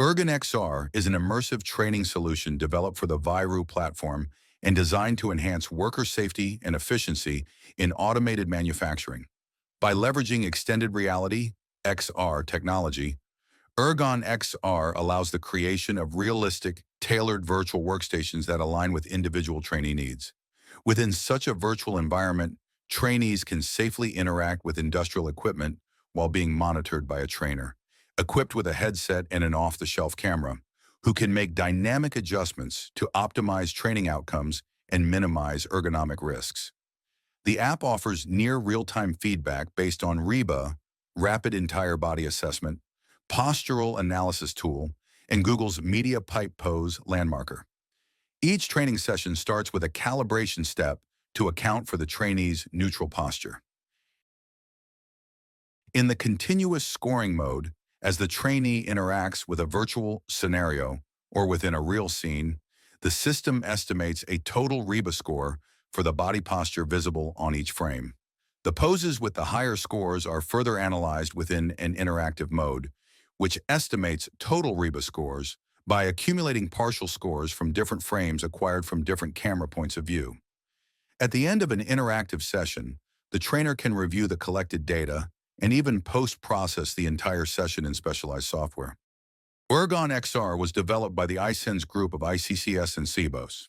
Ergon-XR is an immersive training solution developed for the Viru platform and designed to enhance worker safety and efficiency in automated manufacturing. By leveraging extended reality (XR) technology, Ergon-XR allows the creation of realistic, tailored virtual workstations that align with individual trainee needs. Within such a virtual environment, trainees can safely interact with industrial equipment while being monitored by a trainer, equipped with a headset and an off-the-shelf camera, who can make dynamic adjustments to optimize training outcomes and minimize ergonomic risks. The app offers near real-time feedback based on REBA, Rapid Entire Body Assessment, postural analysis tool, and Google's Media Pipe Pose landmarker. Each training session starts with a calibration step to account for the trainee's neutral posture. In the continuous scoring mode, as the trainee interacts with a virtual scenario or within a real scene, the system estimates a total REBA score for the body posture visible on each frame. The poses with the higher scores are further analyzed within an interactive mode, which estimates total REBA scores by accumulating partial scores from different frames acquired from different camera points of view. At the end of an interactive session, the trainer can review the collected data and even post-process the entire session in specialized software. Ergon-XR was developed by the iSense group of ICCS and CBOS.